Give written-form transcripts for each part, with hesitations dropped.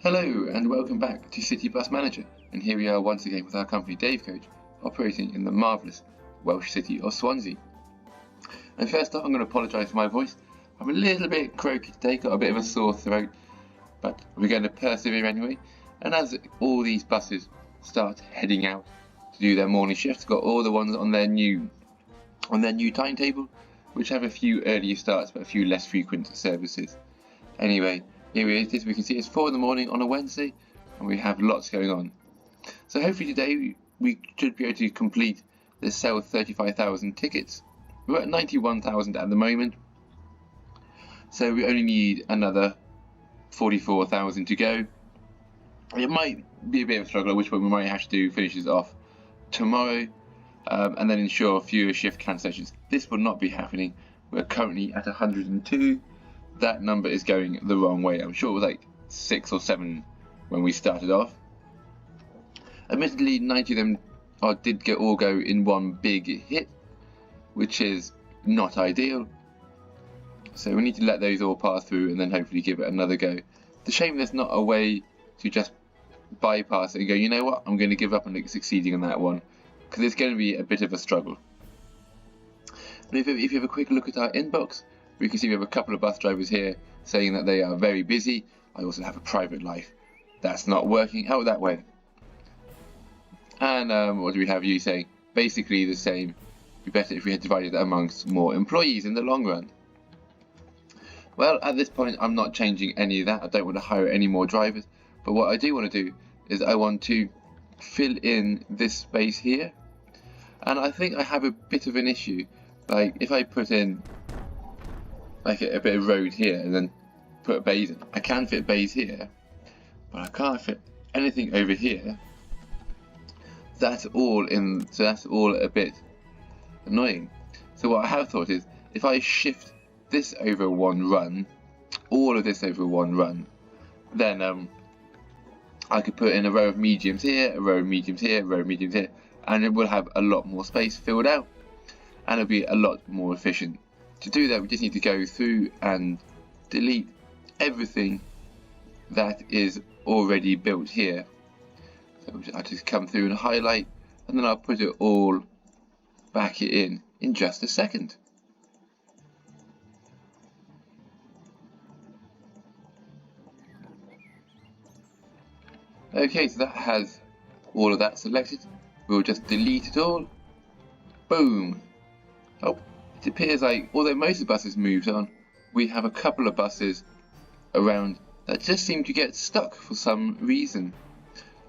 Hello and welcome back to City Bus Manager, and here we are once again with our company Dave Coach, operating in the marvellous Welsh city of Swansea. And first off, I'm going to apologise for my voice. I'm a little bit croaky today, got a bit of a sore throat, but we're going to persevere anyway. And as all these buses start heading out to do their morning shifts, got all the ones on their new timetable, which have a few earlier starts but a few less frequent services. Anyway, here it is. We can see it's 4 in the morning on a Wednesday, and we have lots going on. So hopefully today we should be able to complete the sell 35,000 tickets. We're at 91,000 at the moment, so we only need another 44,000 to go. It might be a bit of a struggle, at which point we might have to do finishes off tomorrow, and then ensure fewer shift cancellations. This will not be happening. We're currently at 102. That number is going the wrong way. I'm sure it was like 6 or 7 when we started off. Admittedly, 90 of them did all go in one big hit, which is not ideal. So we need to let those all pass through and then hopefully give it another go. The shame there's not a way to just bypass it and go, you know what, I'm going to give up on succeeding on that one, because it's going to be a bit of a struggle. And if you have a quick look at our inbox, we can see we have a couple of bus drivers here saying that they are very busy. I also have a private life. That's not working out that way. And what do we have you saying? Basically the same. It'd be better if we had divided that amongst more employees in the long run. Well, at this point I'm not changing any of that. I don't want to hire any more drivers. But what I do want to do is I want to fill in this space here. And I think I have a bit of an issue. Like if I put in like a bit of road here and then put bays in. I can fit bays here, but I can't fit anything over here. That's all in, so that's all a bit annoying. So what I have thought is, if I shift this over one run, all of this over one run, then I could put in a row of mediums here, a row of mediums here, a row of mediums here, and it will have a lot more space filled out, and it'll be a lot more efficient. To do that, we just need to go through and delete everything that is already built here. So I'll just come through and highlight, and then I'll put it all back in just a second. Okay, so that has all of that selected. We'll just delete it all. Boom. Oh. It appears like, although most of the buses moved on, we have a couple of buses around that just seem to get stuck for some reason.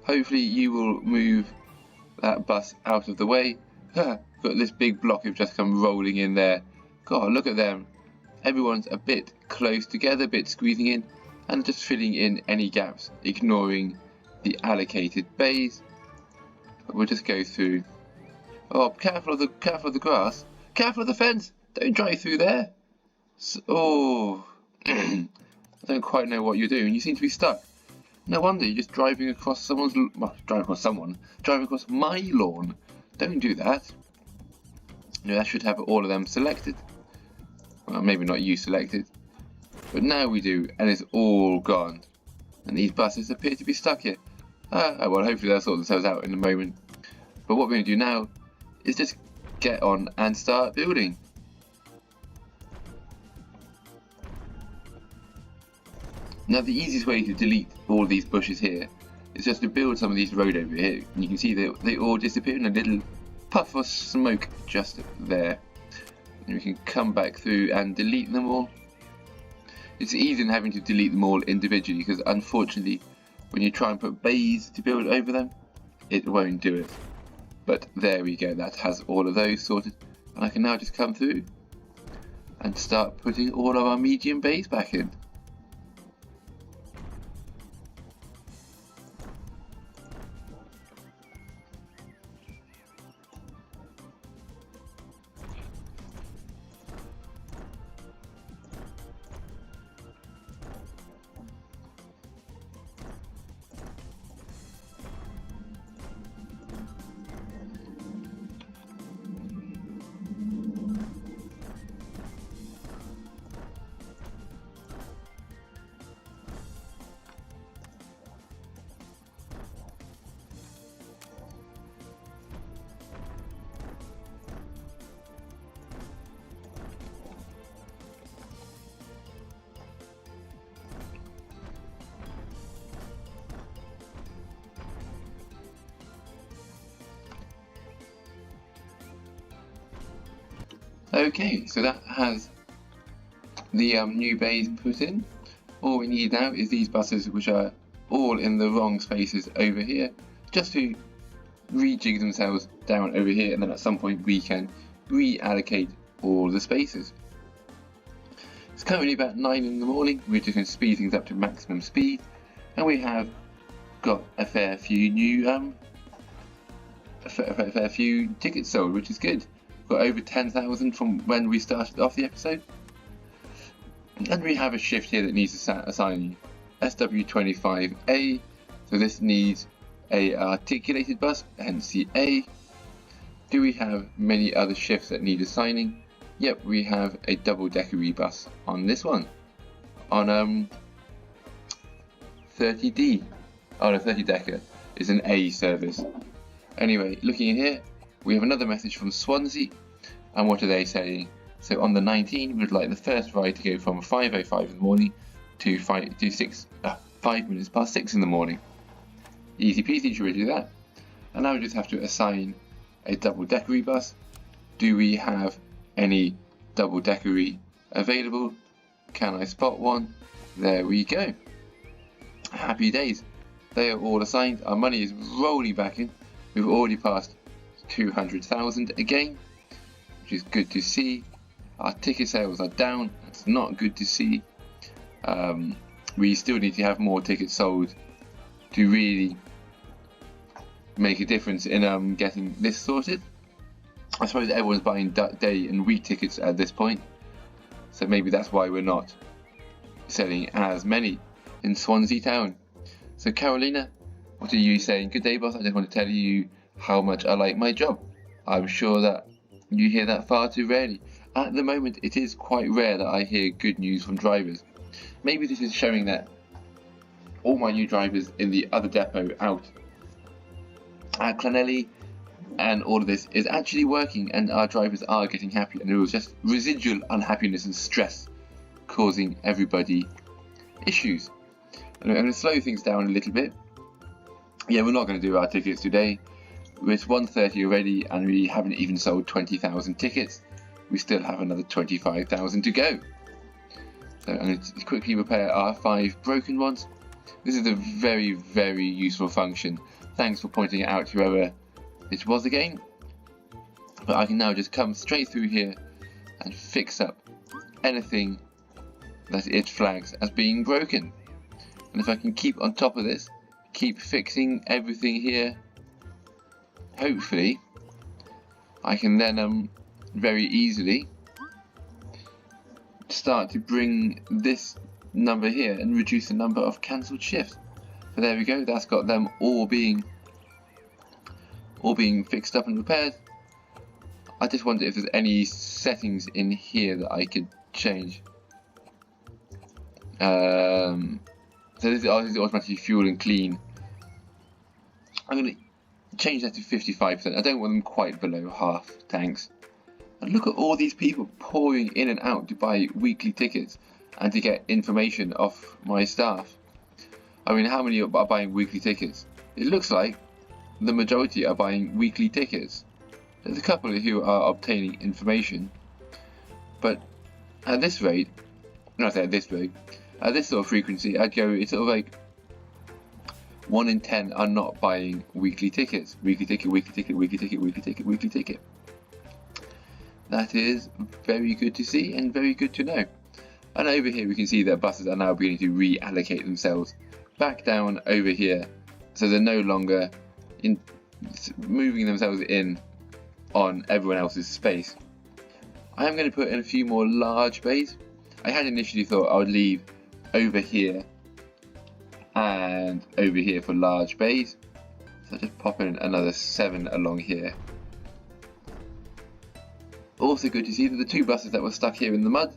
Hopefully you will move that bus out of the way. Got this big block have just come rolling in there. God, look at them. Everyone's a bit close together, a bit squeezing in, and just filling in any gaps, ignoring the allocated bays. But we'll just go through. Oh, careful of the grass. Careful of the fence! Don't drive through there! Oh, I don't quite know what you're doing. You seem to be stuck. No wonder you're just driving across driving across my lawn. Don't do that. You know, I should have all of them selected. Well, maybe not you selected, but now we do, and it's all gone. And these buses appear to be stuck here. Well, hopefully they'll sort themselves out in a moment. But what we're going to do now is just get on and start building. Now the easiest way to delete all these bushes here is just to build some of these road over here, and you can see they all disappear in a little puff of smoke just there. And we can come back through and delete them all. It's easier than having to delete them all individually, because unfortunately when you try and put bays to build over them, it won't do it. But there we go, that has all of those sorted, and I can now just come through and start putting all of our medium bays back in. Okay, so that has the new bays put in. All we need now is these buses, which are all in the wrong spaces over here, just to rejig themselves down over here, and then at some point we can reallocate all the spaces. It's currently about 9 in the morning. We're just going to speed things up to maximum speed, and we have got a fair few new a fair few tickets sold, which is good. Got over 10,000 from when we started off the episode. And we have a shift here that needs to assign SW25A, so this needs a articulated bus, hence the A. Do we have many other shifts that need assigning? Yep, we have a double-decker bus on this one, on 30D. Oh no, 30-decker is an A service. Anyway, looking in here, we have another message from Swansea, and what are they saying? So on the 19th, we would like the first ride to go from 5:05 in the morning to 5 minutes past 6 in the morning. Easy peasy, should we do that? And now we just have to assign a double-decker bus. Do we have any double-decker available? Can I spot one? There we go. Happy days. They are all assigned. Our money is rolling back in. We've already passed 200,000 again, which is good to see. Our ticket sales are down. That's not good to see. We still need to have more tickets sold to really make a difference in getting this sorted. I suppose everyone's buying day and week tickets at this point, so maybe that's why we're not selling as many in Swansea town. So Carolina, what are you saying? Good day, boss. I just want to tell you how much I like my job. I'm sure that you hear that far too rarely. At the moment, it is quite rare that I hear good news from drivers. Maybe this is showing that all my new drivers in the other depot out at Clonelly and all of this is actually working, and our drivers are getting happy, and it was just residual unhappiness and stress causing everybody issues. And I'm going to slow things down a little bit. Yeah, we're not going to do our tickets today. It's 1:30 already, and we haven't even sold 20,000 tickets. We still have another 25,000 to go. So I'm going to quickly repair our 5 broken ones. This is a very, very useful function. Thanks for pointing it out, whoever it was again. But I can now just come straight through here and fix up anything that it flags as being broken. And if I can keep on top of this, keep fixing everything here, hopefully I can then very easily start to bring this number here and reduce the number of cancelled shifts. So there we go, that's got them all being fixed up and repaired. I just wonder if there's any settings in here that I could change. So this is automatically fuel and clean. I'm going to change that to 55%. I don't want them quite below half tanks. And look at all these people pouring in and out to buy weekly tickets and to get information off my staff. I mean, how many are buying weekly tickets? It looks like the majority are buying weekly tickets. There's a couple who are obtaining information, but at this rate, not at this rate, at this sort of frequency, I'd go, it's sort of like 1 in 10 are not buying weekly tickets. Weekly ticket, weekly ticket, weekly ticket, weekly ticket, weekly ticket. That is very good to see and very good to know. And over here we can see that buses are now beginning to reallocate themselves back down over here. So they're no longer moving themselves in on everyone else's space. I am going to put in a few more large bays. I had initially thought I would leave over here and over here for large bays. So I'll just pop in another 7 along here. Also good to see that the 2 buses that were stuck here in the mud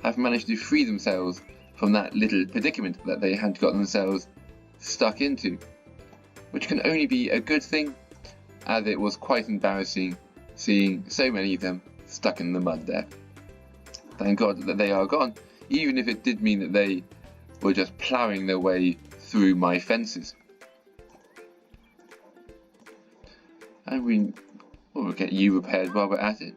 have managed to free themselves from that little predicament that they had got themselves stuck into, which can only be a good thing, as it was quite embarrassing seeing so many of them stuck in the mud there. Thank God that they are gone, even if it did mean that they were just ploughing their way through my fences. And we'll get you repaired while we're at it.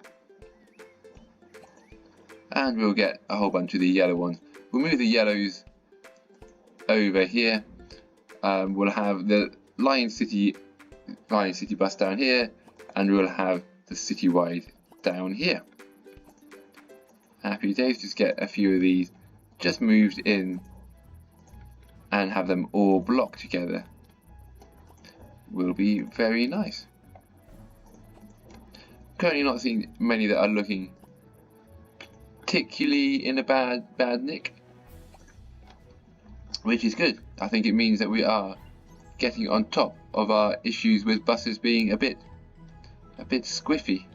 and we'll get a whole bunch of the yellow ones. We'll move the yellows over here. We'll have the Lion City bus down here, and we'll have the citywide down here. Happy days. Just get a few of these just moved in and have them all blocked together. Will be very nice. Currently not seeing many that are looking particularly in a bad nick, which is good. I think it means that we are getting on top of our issues with buses being a bit squiffy.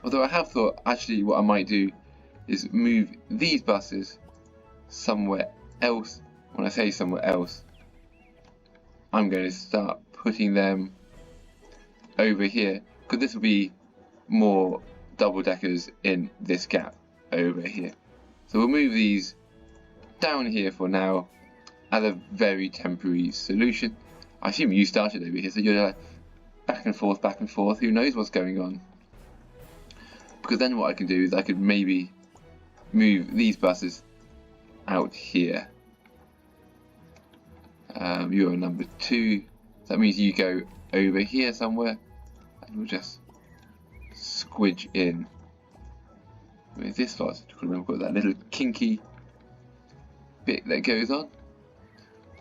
Although I have thought actually what I might do is move these buses somewhere else. When I say somewhere else, I'm going to start putting them over here, because this will be more double deckers in this gap over here. So we'll move these down here for now as a very temporary solution. I assume you started over here, so you're back and forth, who knows what's going on. Because then what I can do is I could maybe move these buses out here. You're number 2, that means you go over here somewhere, and we'll just squidge in with this lot. Remember, got that little kinky bit that goes on.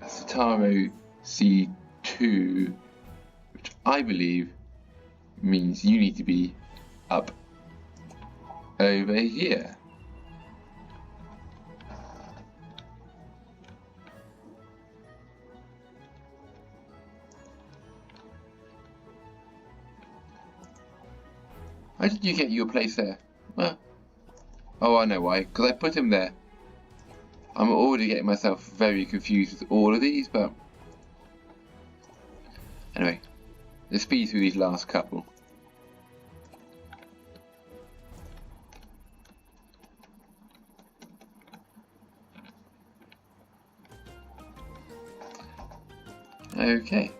That's the Taro C2, which I believe means you need to be up over here. How did you get your place there? Oh, I know why. Because I put him there. I'm already getting myself very confused with all of these, but anyway, let's speed through these last couple. Okay,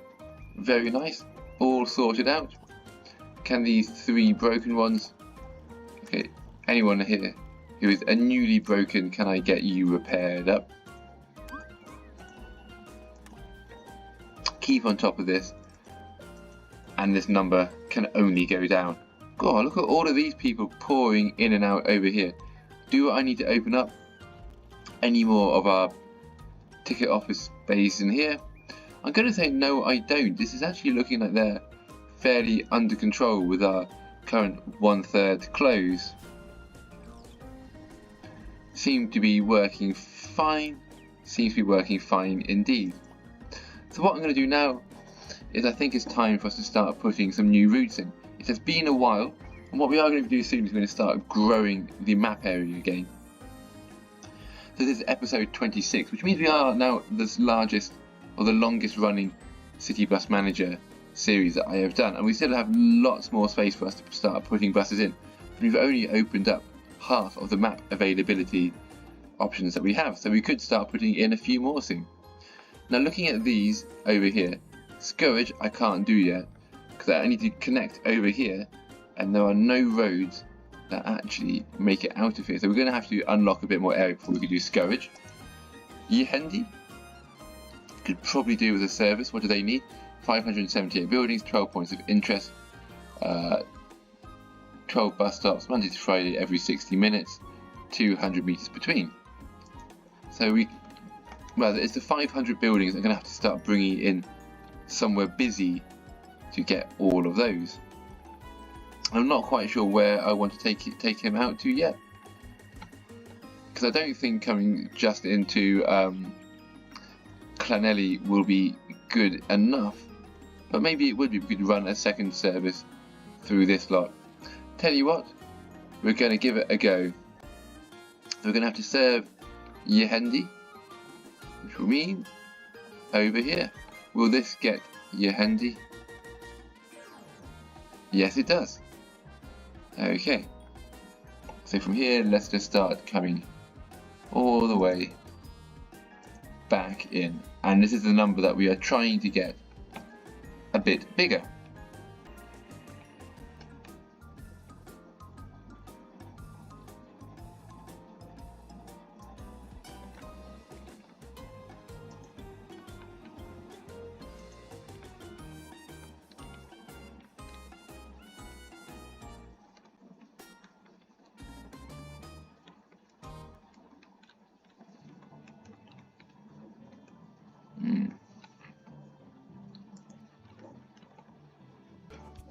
very nice. All sorted out. Can these 3 broken ones, okay, anyone here who is a newly broken, can I get you repaired up? Keep on top of this, and this number can only go down. God, look at all of these people pouring in and out over here. Do I need to open up any more of our ticket office space in here? I'm going to say no, I don't. This is actually looking like they're fairly under control with our current 1/3 close. Seem to be working fine. Seems to be working fine indeed. So what I'm going to do now is I think it's time for us to start putting some new routes in. It has been a while, and what we are going to do soon is we're going to start growing the map area again. So this is episode 26, which means we are now the largest or the longest running City Bus Manager series that I have done, and we still have lots more space for us to start putting buses in. But we've only opened up half of the map availability options that we have, so we could start putting in a few more soon. Now looking at these over here, Scourge I can't do yet because I need to connect over here, and there are no roads that actually make it out of here, so we're going to have to unlock a bit more area before we can do Scourge. Yehendi could probably do with a service. What do they need? 578 buildings, 12 points of interest, 12 bus stops, Monday to Friday every 60 minutes, 200 metres between. So it's the 500 buildings I'm going to have to start bringing in somewhere busy to get all of those. I'm not quite sure where I want to take him out to yet, because I don't think coming just into Clanelli will be good enough. But maybe it would be, we could run a second service through this lot. Tell you what, we're going to give it a go. So we're going to have to serve Yehendi, which will mean over here. Will this get Yehendi? Yes, it does. Okay. So from here, let's just start coming all the way back in. And this is the number that we are trying to get a bit bigger.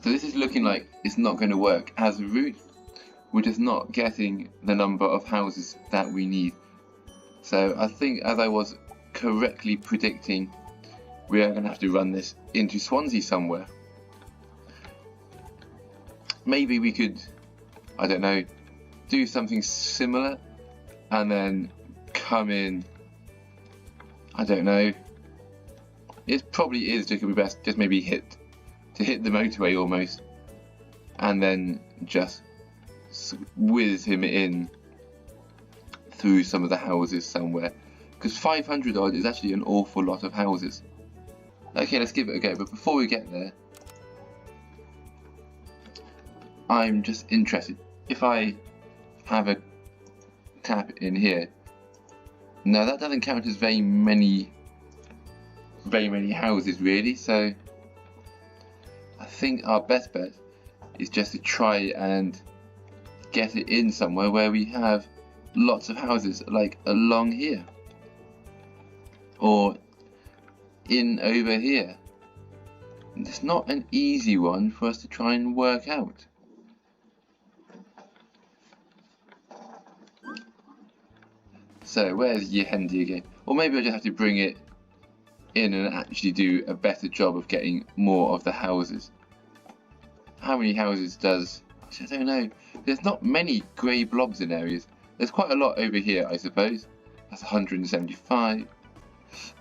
So this is looking like it's not going to work as a route. We're just not getting the number of houses that we need. So I think, as I was correctly predicting, we are going to have to run this into Swansea somewhere. Maybe we could, I don't know, do something similar and then come in, I don't know. It probably is just going to be best just maybe hit the motorway almost, and then just whiz him in through some of the houses somewhere, because 500 odd is actually an awful lot of houses. Okay, let's give it a go, but before we get there, I'm just interested. If I have a tap in here, no, that doesn't count as very many houses really, so I think our best bet is just to try and get it in somewhere where we have lots of houses, like along here or in over here. And it's not an easy one for us to try and work out. So where's Yehendi again? Or maybe I just have to bring it in and actually do a better job of getting more of the houses. How many houses does... Actually, I don't know. There's not many grey blobs in areas. There's quite a lot over here, I suppose. That's 175. So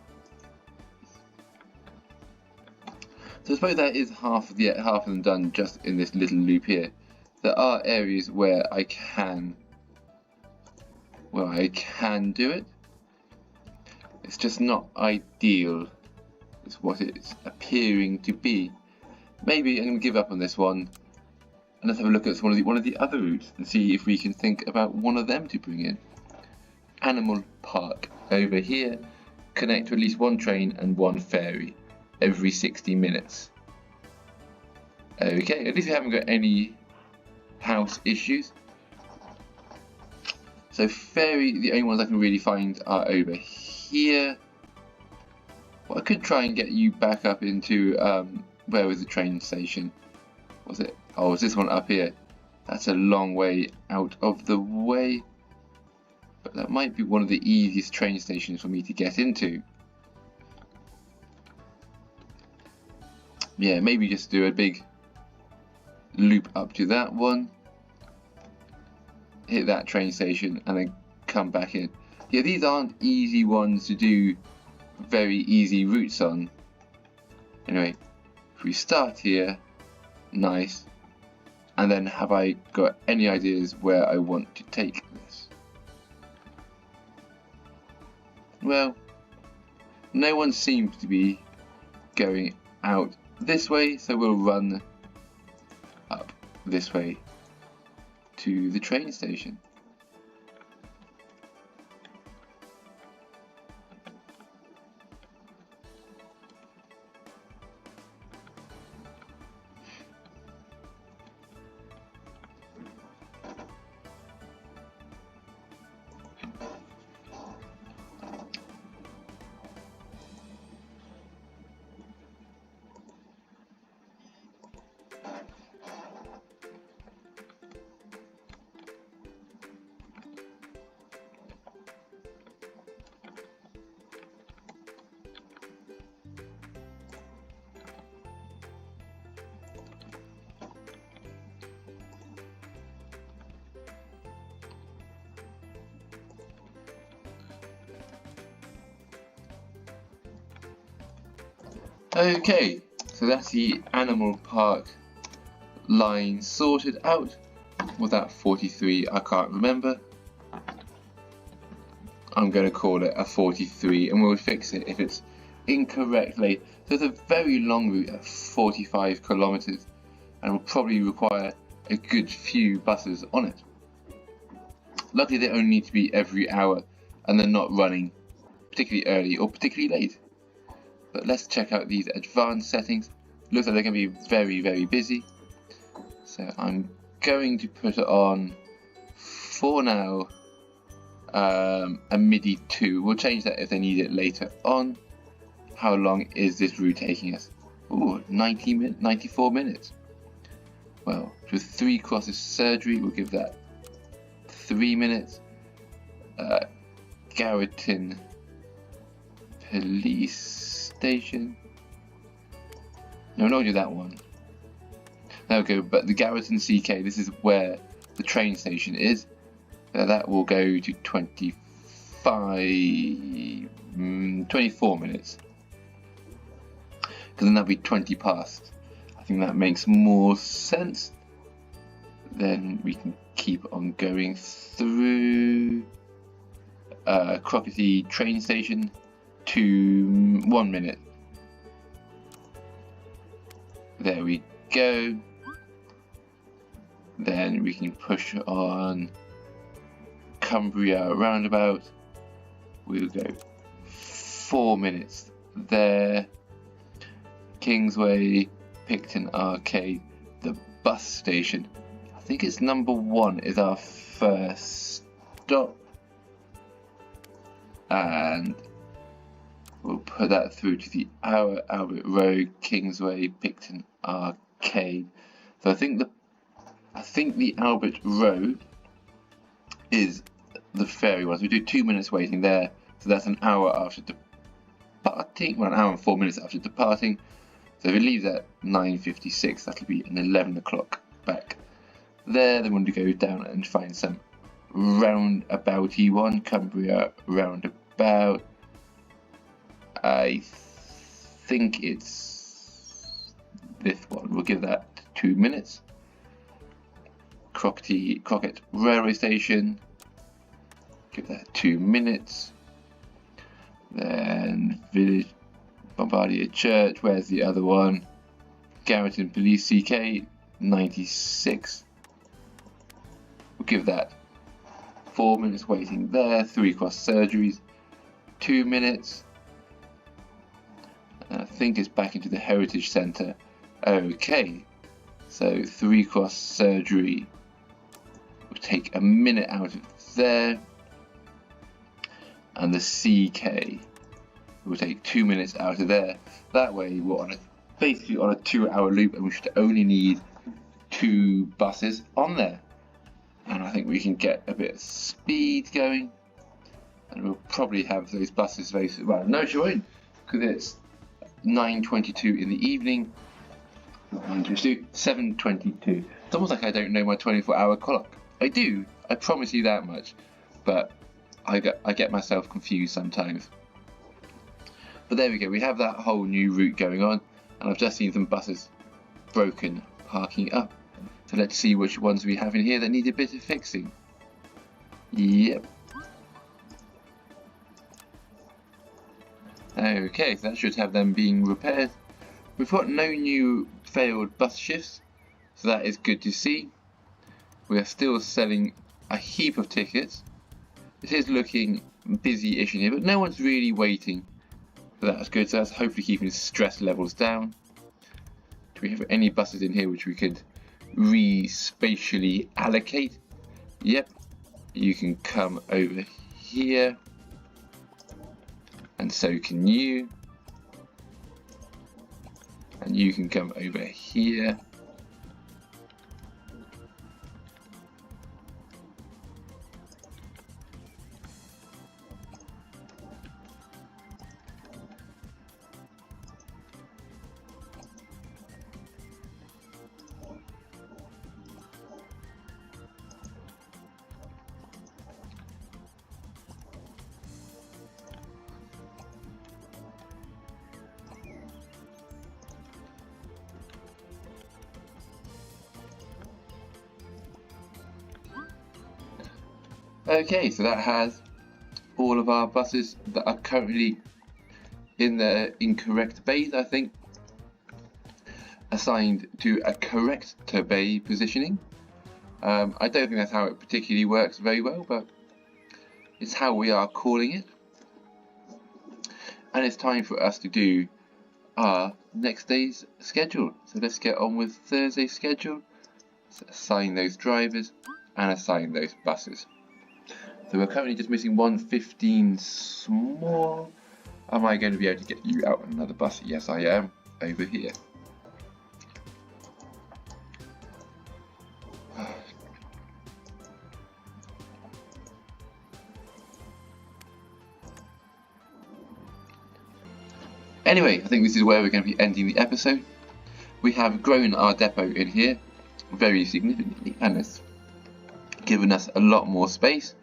I suppose that is half of them done just in this little loop here. There are areas where I can do it. It's just not ideal. It's what it's appearing to be. Maybe I'm going to give up on this one and let's have a look at one of the other routes and see if we can think about one of them to bring in. Animal Park over here. Connect to at least one train and one ferry every 60 minutes. Okay, at least we haven't got any house issues. So ferry, the only ones I can really find are over here. Well, I could try and get you back up into, where was the train station? Was it? Oh, was this one up here? That's a long way out of the way. But that might be one of the easiest train stations for me to get into. Yeah, maybe just do a big loop up to that one. Hit that train station and then come back in. Yeah, these aren't easy ones to do very easy routes on. Anyway, if we start here, nice. And then have I got any ideas where I want to take this? Well, no one seems to be going out this way, so we'll run up this way to the train station. Okay, so that's the Animal Park line sorted out. Was that 43? I can't remember. I'm going to call it a 43 and we'll fix it if it's incorrectly. So it's a very long route at 45 kilometers and will probably require a good few buses on it. Luckily they only need to be every hour and they're not running particularly early or particularly late. But let's check out these advanced settings. Looks like they're going to be very, very busy. So I'm going to put it on for now a MIDI 2. We'll change that if they need it later on. How long is this route taking us? Ooh, 94 minutes. well, with 3 crosses surgery, we'll give that 3 minutes. Garreton Police Station. No, we're not going to do that one. There we go, but the Garreton CK, this is where the train station is. That will go to 24 minutes. Because then that'll be 20 past. I think that makes more sense. Then we can keep on going through Crocketty train station to 1 minute. There we go. Then we can push on Cumbria roundabout. We'll go 4 minutes there. Kingsway, Picton Arcade, the bus station. I think it's number 1 is our first stop. And we'll put that through to the Albert Road, Kingsway, Picton Arcade. So I think the Albert Road is the ferry one. So we do 2 minutes waiting there. So that's an hour after departing. Well, an hour and 4 minutes after departing. So if it leaves at 9:56, that'll be an 11 o'clock back there. Then we're going to go down and find some roundabouty one, Cumbria roundabout. I think it's this one. We'll give that 2 minutes. Crocket railway station. Give that 2 minutes. Then Village Bombardier Church. Where's the other one? Garreton Police CK 96. We'll give that 4 minutes waiting there. 3 cross surgeries. 2 minutes. And I think it's back into the Heritage Centre. Okay. So 3 cross surgery. We'll take a minute out of there. And the CK will take 2 minutes out of there. That way we're basically on a 2-hour loop, and we should only need 2 buses on there. And I think we can get a bit of speed going, and we'll probably have those buses very soon. Well, no, she won't, because it's 9:22 in the evening. Not 9:22, 7:22. It's almost like I don't know my 24-hour clock. I do, I promise you that much, but I get myself confused sometimes. But there we go, we have that whole new route going on, and I've just seen some buses broken parking up. So let's see which ones we have in here that need a bit of fixing. Yep. Okay, so that should have them being repaired. We've got no new failed bus shifts, so that is good to see. We are still selling a heap of tickets. It is looking busy-ish in here, but no one's really waiting. So that's good, so that's hopefully keeping stress levels down. Do we have any buses in here which we could spatially allocate? Yep, you can come over here, and so can you, and you can come over here. Okay, so that has all of our buses that are currently in the incorrect bays, I think, assigned to a correct bay positioning. I don't think that's how it particularly works very well, but it's how we are calling it. And it's time for us to do our next day's schedule. So let's get on with Thursday's schedule. So assign those drivers and assign those buses. So we're currently just missing 115 small. Am I going to be able to get you out on another bus? Yes, I am. Over here. Anyway, I think this is where we're going to be ending the episode. We have grown our depot in here very significantly, and it's given us a lot more space.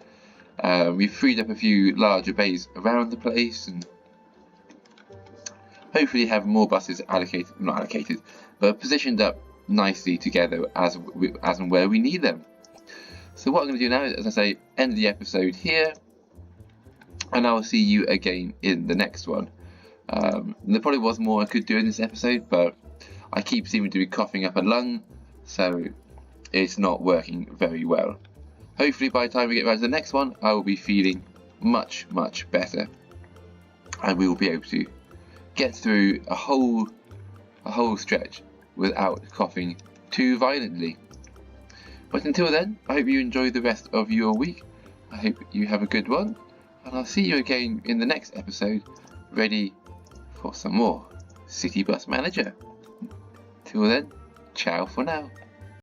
We've freed up a few larger bays around the place, and hopefully have more buses not allocated, but positioned up nicely together as and where we need them. So what I'm going to do now is, as I say, end the episode here, and I'll see you again in the next one. There probably was more I could do in this episode, but I keep seeming to be coughing up a lung, so it's not working very well. Hopefully by the time we get back to the next one, I will be feeling much, much better, and we will be able to get through a whole stretch without coughing too violently. But until then, I hope you enjoy the rest of your week. I hope you have a good one, and I'll see you again in the next episode, ready for some more City Bus Manager. Till then, ciao for now.